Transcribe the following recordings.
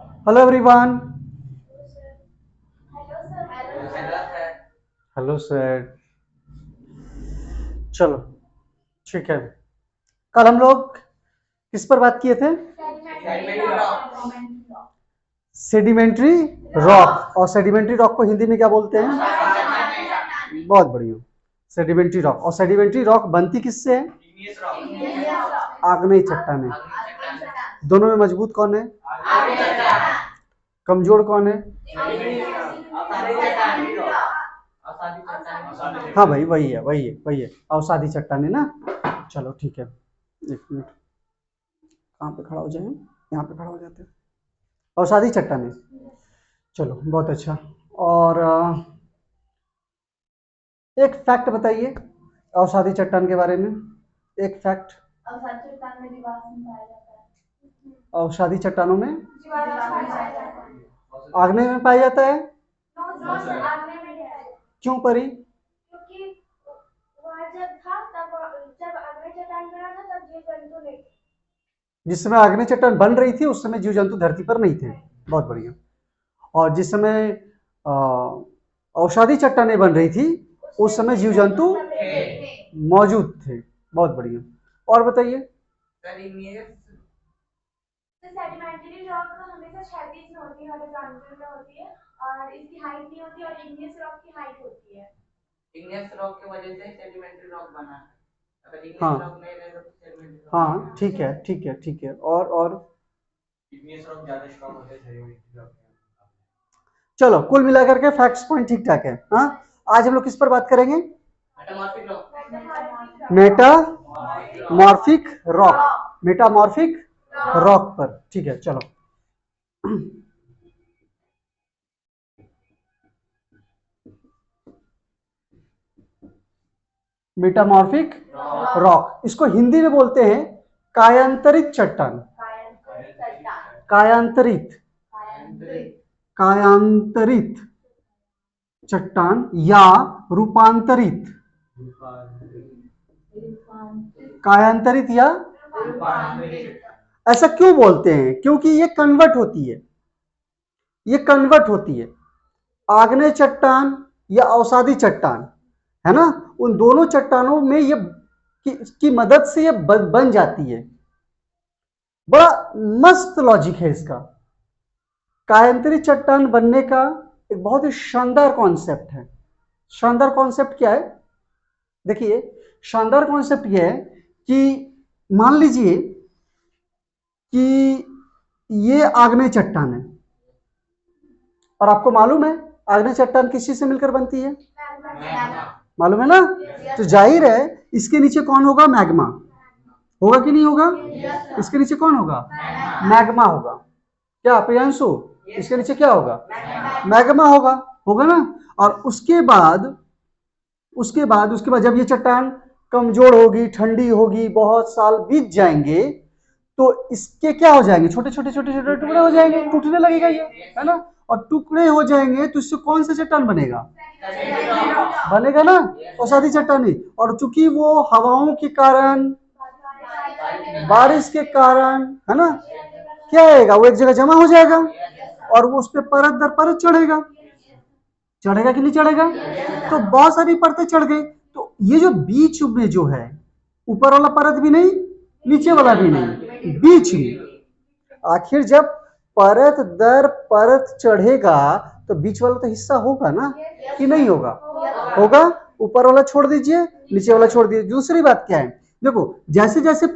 Hello everyone. Hello sir. चलो ठीक है। कल हम लोग किस पर बात किए थे? Sedimentary rock. और सेडिमेंट्री रॉक को हिंदी में क्या बोलते हैं? बहुत बढ़िया। Sedimentary rock. और सेडिमेंट्री रॉक बनती किससे है? आग्नेय चट्टानें। दोनों में मजबूत कौन है? कमजोर कौन है? हाँ भाई, वही है अवसादी चट्टानें ना। चलो ठीक है, एक मिनट। कहाँ पे खड़ा हो जाए? यहाँ पे खड़ा हो जाते हैं। अवसादी चट्टानें। चलो बहुत अच्छा। और एक फैक्ट बताइए अवसादी चट्टान के बारे में। एक फैक्ट। अवसादी चट्टानों में आग्नेय में पाया जाता है। क्यों परी? जिस समय आग्नेय चट्टान बन रही थी उस समय जीव जंतु धरती पर नहीं थे। बहुत बढ़िया। और जिस समय औषधि चट्टानें बन रही थी उस समय जीव जंतु मौजूद थे। बहुत बढ़िया। और बताइए। सेडिमेंट्री रॉक हमेशा क्षैतिज में होती है, हॉरिजॉन्टल में होती है और इसकी हाइट नहीं होती और इग्नियस रॉक की हाइट होती है। इग्नियस रॉक की वजह से सेडिमेंट्री रॉक बना है। अगर इग्नियस रॉक नहीं रहे तो सेडिमेंट्री रॉक। हाँ ठीक है। और इग्नियस रॉक ज्यादा स्ट्रांग होते हैं सेडिमेंट्री रॉक। चलो कुल मिलाकर के फैक्ट्स पॉइंट ठीक ठाक है। हाँ, आज हम लोग किस पर बात करेंगे? Metamorphic rock. मेटामॉर्फिक रॉक पर। ठीक है चलो। मेटामॉर्फिक रॉक, इसको हिंदी में बोलते हैं कायांतरित चट्टान। कायांतरित कायांतरित चट्टान या रूपांतरित। कायांतरित या ऐसा क्यों बोलते हैं? क्योंकि ये कन्वर्ट होती है। ये कन्वर्ट होती है। आग्नेय चट्टान या अवसादी चट्टान है ना, उन दोनों चट्टानों में ये की मदद से ये बन जाती है। बड़ा मस्त लॉजिक है इसका। कायांतरित चट्टान बनने का एक बहुत ही शानदार कॉन्सेप्ट है। शानदार कॉन्सेप्ट क्या है? देखिए, शानदार कॉन्सेप्ट यह है कि मान लीजिए कि ये आग्नेय चट्टान है और आपको मालूम है आग्नेय चट्टान किस चीज से मिलकर बनती है? मालूम है ना? तो जाहिर है इसके नीचे कौन होगा? मैग्मा होगा कि नहीं होगा? इसके नीचे कौन होगा? मैग्मा होगा। क्या प्रियांशु? इसके नीचे क्या होगा? मैग्मा होगा। होगा ना? और उसके बाद जब ये चट्टान कमजोर होगी, ठंडी होगी, बहुत साल बीत जाएंगे तो इसके क्या हो जाएंगे? छोटे छोटे टुकड़े हो जाएंगे, टूटने लगेगा ये, है ना? और टुकड़े हो जाएंगे तो इससे कौन सा चट्टान बनेगा? बनेगा ना औषधि चट्टानी। और चूंकि वो हवाओं के कारण, बारिश के कारण, है ना, क्या आएगा? वो एक जगह जमा हो जाएगा और वो उस पर परत दर परत चढ़ेगा। चढ़ेगा कि नहीं चढ़ेगा? तो बहुत सारी परतें चढ़ गई। तो ये जो बीच में जो है, ऊपर वाला परत भी नहीं, नीचे वाला भी नहीं, बीच में आखिर जब परत दर परत चढ़ेगा तो बीच वाला तो हिस्सा होगा ना कि नहीं होगा? होगा। ऊपर वाला छोड़ दीजिए, नीचे वाला छोड़ दीजिए। दूसरी बात क्या है? देखो, जैसे जैसे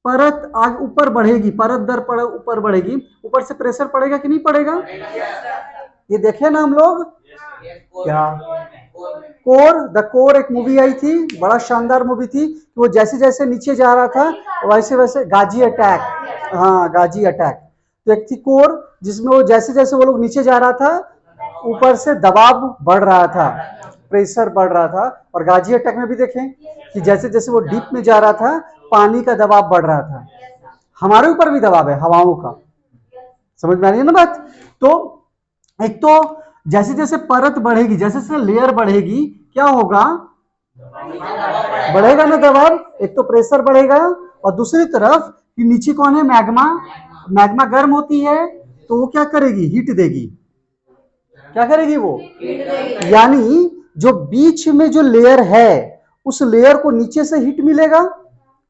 परत आगे ऊपर बढ़ेगी, परत दर परत ऊपर बढ़ेगी, ऊपर से प्रेशर पड़ेगा कि नहीं पड़ेगा? ये देखे ना हम लोग क्या? द कोर एक मूवी आई थी, बड़ा शानदार मूवी थी। वो जैसे जैसे नीचे जा रहा था वैसे वैसे गाजी अटैक। हाँ, गाजी अटैक। तो एक थी कोर जिसमें वो जैसे जैसे वो लोग नीचे जा रहा था ऊपर से दबाव बढ़ रहा था, प्रेशर बढ़ रहा था। और गाजी अटैक में भी देखें कि जैसे जैसे वो डीप में जा रहा था पानी का दबाव बढ़ रहा था। हमारे ऊपर भी दबाव है हवाओं का। समझ में आ रही है ना बात? तो एक तो जैसे जैसे परत बढ़ेगी, जैसे जैसे लेयर बढ़ेगी, क्या होगा? बढ़ेगा ना दबाव। एक तो प्रेशर बढ़ेगा और दूसरी तरफ कि नीचे कौन है? मैग्मा। मैग्मा गर्म होती है तो वो क्या करेगी, हीट देगी। क्या करेगी वो, यानी जो बीच में जो लेयर है उस लेयर को नीचे से हीट मिलेगा,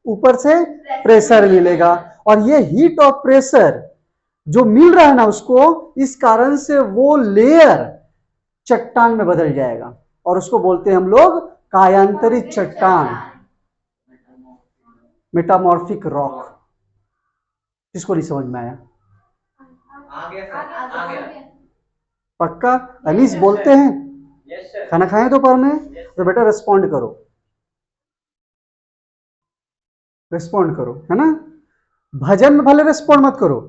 ऊपर से प्रेशर मिलेगा, और ये हीट और प्रेशर जो मिल रहा है ना उसको, इस कारण से वो लेयर चट्टान में बदल जाएगा और उसको बोलते हैं हम लोग कायांतरित चट्टान, मेटामॉर्फिक रॉक। किसको नहीं समझ में आया? पक्का? अनीस बोलते हैं खाना खाए दोपहर में? तो बेटा रिस्पॉन्ड करो, रिस्पॉन्ड करो, है ना। भजन में भले रिस्पॉन्ड मत करो,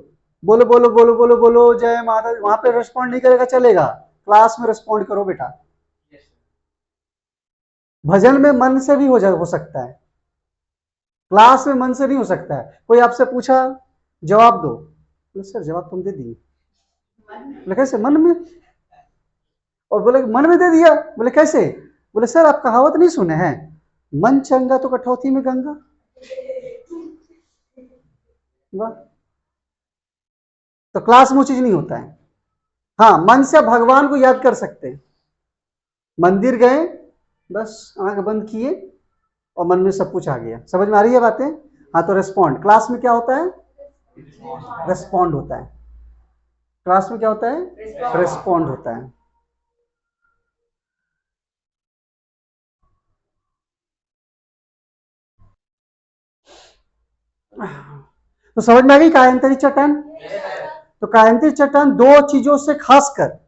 बोलो बोलो बोलो बोलो बोलो जय माता, वहां पे रिस्पॉन्ड नहीं करेगा चलेगा, क्लास में रिस्पॉन्ड करो बेटा। भजन में मन से भी हो सकता है, क्लास में मन से नहीं हो सकता है। कोई आपसे पूछा जवाब दो, बोले सर जवाब तुम दे दिए। बोले कैसे? मन में। और बोले मन में दे दिया। बोले कैसे? बोले सर आप कहावत नहीं सुने हैं, मन चंगा तो कठौती में गंगा। वाह। तो क्लास में वो चीज नहीं होता है। हाँ, मन से भगवान को याद कर सकते हैं। मंदिर गए, बस आंख बंद किए और मन में सब कुछ आ गया। समझ में आ रही है बातें? हाँ, तो रेस्पॉन्ड। क्लास में क्या होता है? रेस्पॉन्ड होता है। क्लास में क्या होता है? रेस्पॉन्ड होता है। तो समझ में आ गई कायांतरित चट्टान? तो कायांतरित चट्टान दो चीजों से खासकर,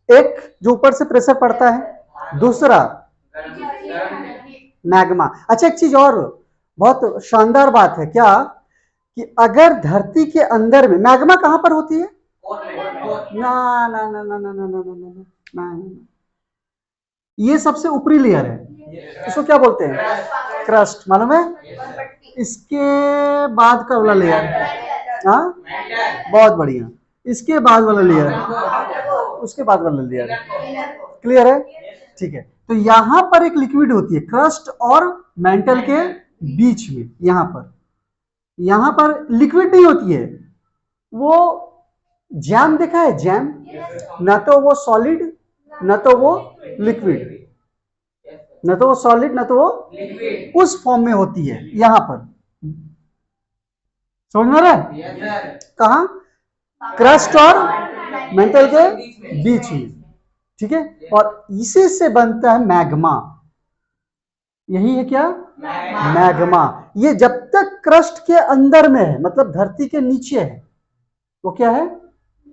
एक जो ऊपर से प्रेशर पड़ता है, दूसरा मैग्मा। अच्छा, एक चीज और बहुत शानदार बात है क्या, कि अगर धरती के अंदर में मैग्मा कहां पर होती है? ना ना ना ना ना ना ना ना ना ना, ये सबसे ऊपरी लेयर है, इसको क्या बोलते हैं? क्रस्ट। मालूम है? इसके बाद का वाला लेयर, हाँ बहुत बढ़िया, इसके बाद वाला लेयर, उसके बाद वाला लेयर। क्लियर है? ठीक है। तो यहां पर एक लिक्विड होती है क्रस्ट और मेंटल के बीच में, यहां पर लिक्विड नहीं होती है, वो जैम देखा है? जैम, ना तो वो सॉलिड ना तो वो लिक्विड, ना तो वो सॉलिड ना तो वो उस फॉर्म में होती है यहां पर। समझ में आ रहा है? कहा? क्रस्ट और मेंटल के बीच में। ठीक है। और इसी से बनता है मैग्मा। यही है क्या? मैग्मा। ये जब तक क्रस्ट के अंदर में है, मतलब धरती के नीचे है, वो क्या है?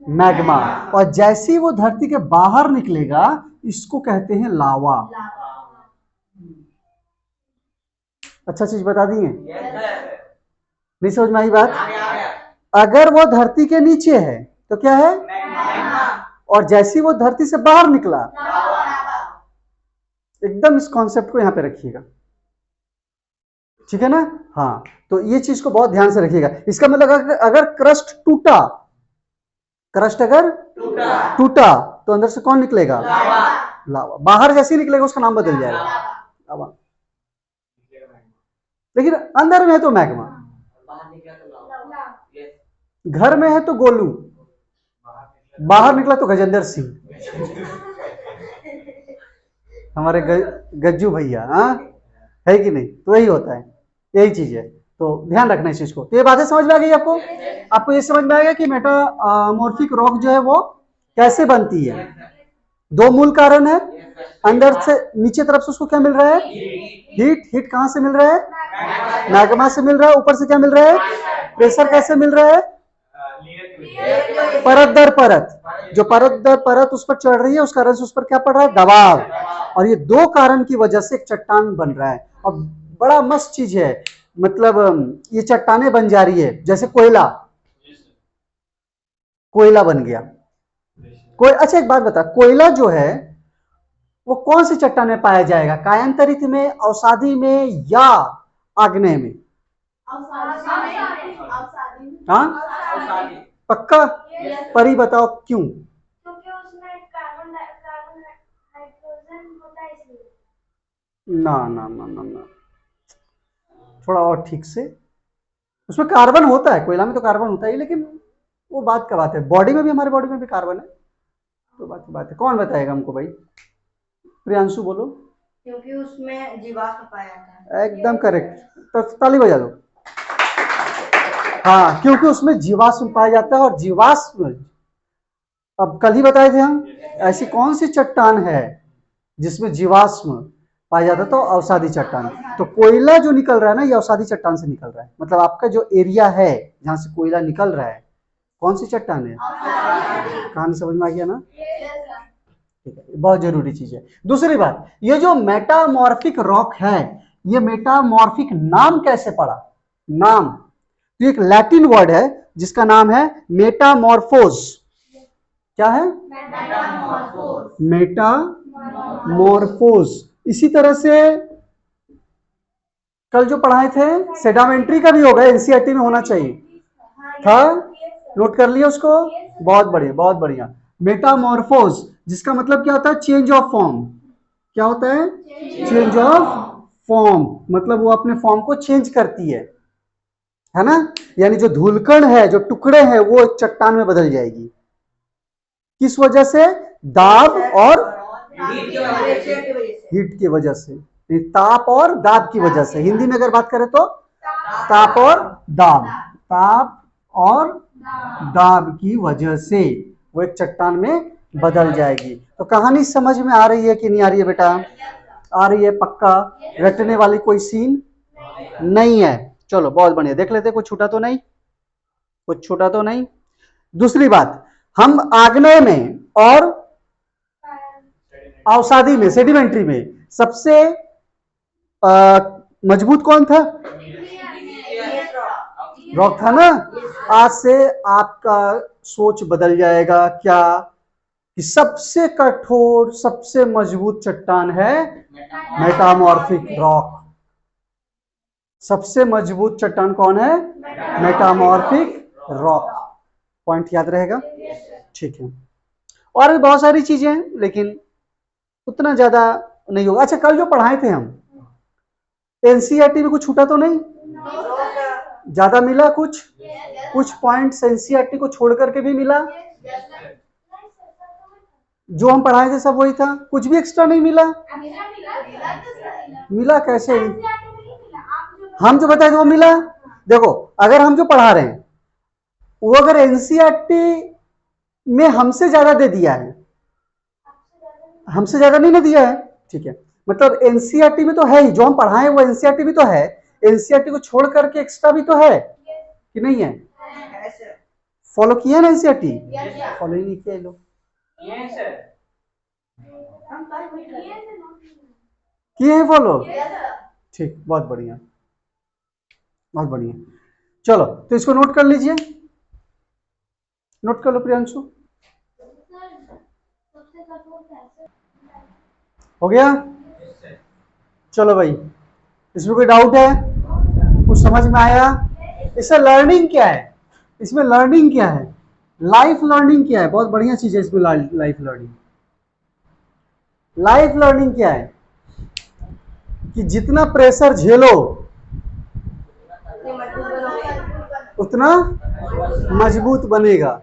मैग्मा। और जैसे ही वो धरती के बाहर निकलेगा, इसको कहते हैं लावा। अच्छा चीज बता दी है? नहीं समझ में आई बात? अगर वो धरती के नीचे है तो क्या है? और जैसे ही वो धरती से बाहर निकला, एकदम इस कॉन्सेप्ट को यहां पे रखिएगा, ठीक है ना। हाँ, तो ये चीज को बहुत ध्यान से रखिएगा। इसका मतलब अगर क्रस्ट टूटा, क्रस्ट अगर टूटा तो अंदर से कौन निकलेगा? लावा। बाहर जैसे ही निकलेगा उसका नाम बदल जाएगा लावा, लेकिन अंदर में है तो मैग्मा। घर में है तो गोलू, बाहर निकला तो गजेंद्र सिंह, हमारे गज्जू भैया। हाँ, है कि नहीं? तो यही होता है, यही चीज है। तो ध्यान रखना इस चीज को। तो ये बातें समझ में आ गई आपको? आपको ये समझ में आएगा कि मेटामॉर्फिक रॉक जो है वो कैसे बनती है? दो मूल कारण है। अंदर से नीचे तरफ से उसको क्या मिल रहा है? हीट। हीट कहां से मिल रहा है? मैग्मा से मिल रहा है। ऊपर से क्या मिल रहा है? प्रेशर। कैसे मिल रहा है? परत दर परत। जो परत दर परत उस पर चढ़ रही है, उस कारण से उस पर क्या पड़ रहा है? दबाव। और ये दो कारण की वजह से एक चट्टान बन रहा है। और बड़ा मस्त चीज है, मतलब ये चट्टाने बन जा रही है जैसे कोयला, कोयला बन गया कोई। अच्छा एक बात बता, कोयला जो है वो कौन सी चट्टान में पाया जाएगा? कायांतरित में, अवसादी में, या आग्नेय में? हाँ पक्का? परी बताओ क्यों? क्योंकि उसमें कार्बन हाइड्रोजन होता है इसलिए। ना ना ना ना ना, थोड़ा और ठीक से। उसमें कार्बन होता है, कोयला में तो कार्बन होता है, लेकिन वो बात का बात है, बॉडी में भी, हमारे बॉडी में भी कार्बन है, तो बात की बात है। कौन बताएगा हमको भाई? प्रियांशु बोलो। क्योंकि उसमें जीवाश्म पाया जाता है। एकदम करेक्ट, तो ताली बजा दो। हाँ, क्योंकि उसमें जीवाश्म पाया जाता है, और जीवाश्म अब कल ही बताए थे हम, ऐसी कौन सी चट्टान है जिसमें जीवाश्म पाया जाता है? तो अवसादी चट्टान। तो कोयला जो निकल रहा है ना, ये अवसादी चट्टान से निकल रहा है। मतलब आपका जो एरिया है जहां से कोयला निकल रहा है, कौन सी चट्टान है? कहानी समझ में आ गया ना? ठीक है, बहुत जरूरी चीज है। दूसरी बात, ये जो मेटामॉर्फिक रॉक है, ये मेटामॉर्फिक नाम कैसे पड़ा? नाम तो एक लैटिन वर्ड है जिसका नाम है मेटामॉर्फोस। क्या है? मेटामॉर्फोस। इसी तरह से कल जो पढ़ाए थे सेडामेंट्री का भी होगा, एनसीईआरटी में होना चाहिए था, नोट कर लिया उसको? बहुत बढ़िया, बहुत बढ़िया। मेटामॉर्फोस जिसका मतलब क्या होता है? Change of form. क्या होता है? चेंज ऑफ फॉर्म, मतलब वो अपने फॉर्म को चेंज करती है ना? यानी जो धूलकण है, जो टुकड़े हैं, वो एक चट्टान में बदल जाएगी। किस वजह से? दाब और हीट की वजह से, ताप और दाब की वजह से। हिंदी में अगर बात करें तो ताप और दाब, ताप और दाब की वजह से वो एक चट्टान में बदल जाएगी। तो कहानी समझ में आ रही है कि नहीं आ रही है बेटा? आ रही है पक्का? रटने वाली कोई सीन नहीं है। चलो बहुत बढ़िया, देख लेते कुछ छूटा तो नहीं, कुछ छूटा तो नहीं। दूसरी बात, हम आग्नेय में और अवसादी में, सेडिमेंट्री में सबसे मजबूत कौन था? रॉक था ना? आज से आपका सोच बदल जाएगा क्या कि सबसे कठोर, सबसे मजबूत चट्टान है मेटामॉर्फिक रॉक। सबसे मजबूत चट्टान कौन है? Metamorphic rock. पॉइंट याद रहेगा? ठीक है। और भी बहुत सारी चीजें हैं, लेकिन उतना ज्यादा नहीं होगा। अच्छा, कल जो पढ़ाए थे हम, एनसीईआरटी में कुछ छूटा तो नहीं? ज्यादा मिला? कुछ पॉइंट्स एनसीईआरटी को छोड़ करके भी मिला? जो हम पढ़ाए थे सब वही था, कुछ भी एक्स्ट्रा नहीं मिला? मिला कैसे? हम जो बताए थे वो मिला। देखो, अगर हम जो पढ़ा रहे हैं वो अगर एनसीईआरटी में हमसे ज्यादा दे दिया है, हमसे ज्यादा नहीं ना दिया है, ठीक है, मतलब एनसीईआरटी में तो है ही, जो हम पढ़ाए वो एनसीईआरटी भी तो है, एनसीईआरटी को छोड़ करके एक्स्ट्रा भी तो है कि नहीं है? फॉलो किया ना एनसीईआरटी? फॉलो ही नहीं किया लोग। किए हैं फॉलो? ठीक, बहुत बढ़िया, बहुत बढ़िया। चलो, तो इसको नोट कर लीजिए, नोट कर लो प्रियांशु। हो गया? चलो भाई, इसमें कोई डाउट है? कुछ समझ में आया? इससे लर्निंग क्या है? इसमें लर्निंग क्या है? लाइफ लर्निंग क्या है? बहुत बढ़िया चीज है इसमें लाइफ लर्निंग। लाइफ लर्निंग क्या है? कि जितना प्रेशर झेलो उतना मजबूत बनेगा।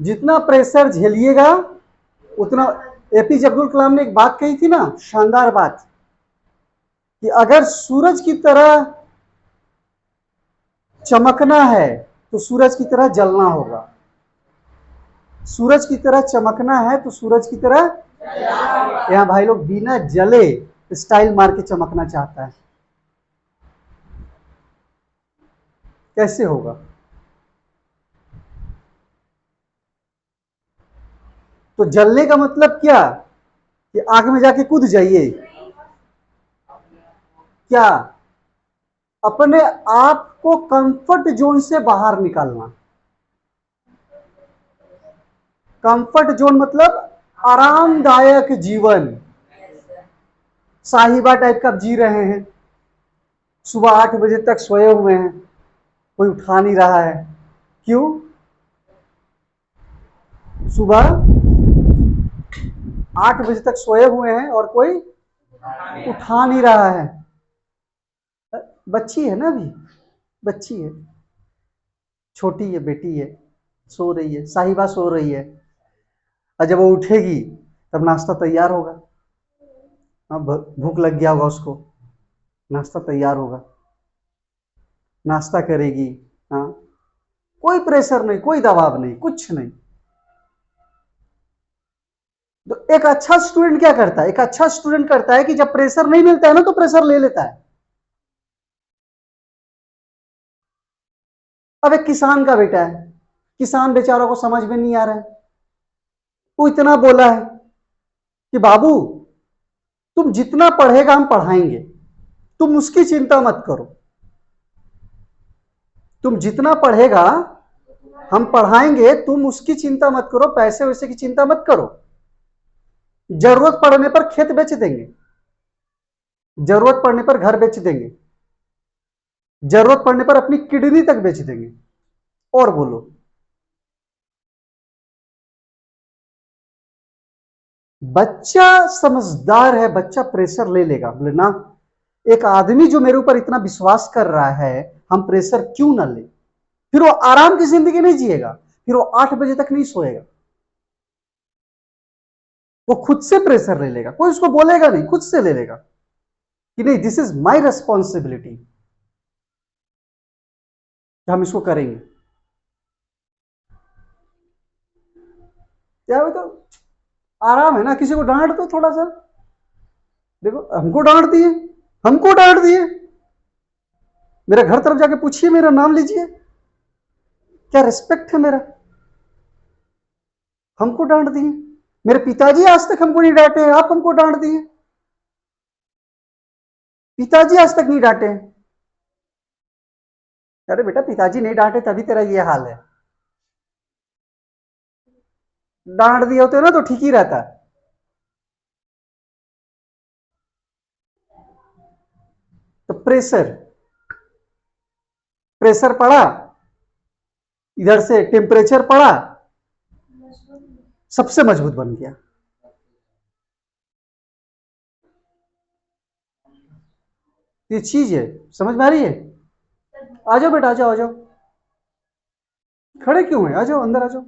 जितना प्रेशर झेलिएगा उतना, एपीजे अब्दुल कलाम ने एक बात कही थी ना, शानदार बात, कि अगर सूरज की तरह चमकना है तो सूरज की तरह जलना होगा। सूरज की तरह चमकना है तो सूरज की तरह, यहाँ भाई लोग बिना जले स्टाइल मार के चमकना चाहता है, कैसे होगा? तो जलने का मतलब क्या? कि आग में जाके कूद जाइए क्या? अपने आप को कंफर्ट जोन से बाहर निकालना। कंफर्ट जोन मतलब आरामदायक जीवन, साहिबा टाइप का जी रहे हैं, सुबह 8 बजे तक सोए हुए हैं, कोई उठा नहीं रहा है। क्यों? सुबह 8 बजे तक सोए हुए हैं और कोई उठा नहीं रहा है। बच्ची है ना, अभी बच्ची है, छोटी है, बेटी है, सो रही है, साहिबा सो रही है, और जब वो उठेगी तब नाश्ता तैयार होगा। हाँ, भूख लग गया होगा उसको, नाश्ता तैयार होगा, नाश्ता करेगी। हाँ, कोई प्रेशर नहीं, कोई दबाव नहीं, कुछ नहीं। तो एक अच्छा स्टूडेंट क्या करता है? एक अच्छा स्टूडेंट करता है कि जब प्रेशर नहीं मिलता है ना तो प्रेशर ले लेता है। अब एक किसान का बेटा है, किसान बेचारों को समझ में नहीं आ रहा है, वो इतना बोला है कि बाबू तुम जितना पढ़ेगा हम पढ़ाएंगे, तुम उसकी चिंता मत करो, तुम जितना पढ़ेगा हम पढ़ाएंगे, तुम उसकी चिंता मत करो, पैसे वैसे की चिंता मत करो, जरूरत पड़ने पर खेत बेच देंगे, जरूरत पड़ने पर घर बेच देंगे, जरूरत पड़ने पर अपनी किडनी तक बेच देंगे। और बोलो, बच्चा समझदार है, बच्चा प्रेशर ले लेगा। बोले ना, एक आदमी जो मेरे ऊपर इतना विश्वास कर रहा है, हम प्रेशर क्यों ना ले। फिर वो आराम की जिंदगी नहीं जिएगा, फिर वो 8 बजे तक नहीं सोएगा, वो खुद से प्रेशर ले लेगा, कोई उसको बोलेगा नहीं, खुद से ले लेगा कि नहीं, दिस इज माई रेस्पॉन्सिबिलिटी, हम इसको करेंगे। क्या तो आराम है ना, किसी को डांट दो थोड़ा सा, देखो हमको डांट दिए, हमको डांट दिए, मेरे घर तरफ जाके पूछिए, मेरा नाम लीजिए, क्या रिस्पेक्ट है मेरा, हमको डांट दिए। मेरे पिताजी आज तक हमको नहीं डांटे हैं, आप हमको डांट दिए, पिताजी आज तक नहीं डांटे हैं। अरे बेटा, पिताजी नहीं डांटे तभी तेरा ये हाल है, डांट दिए होते ना तो ठीक ही रहता। तो प्रेशर, प्रेशर पड़ा, इधर से टेम्परेचर पड़ा, सबसे मजबूत बन गया। ये चीज है, समझ में आ रही है? आ जाओ बेटा, आ जाओ, आ जाओ, खड़े क्यों हैं, आ जाओ, अंदर आ जाओ।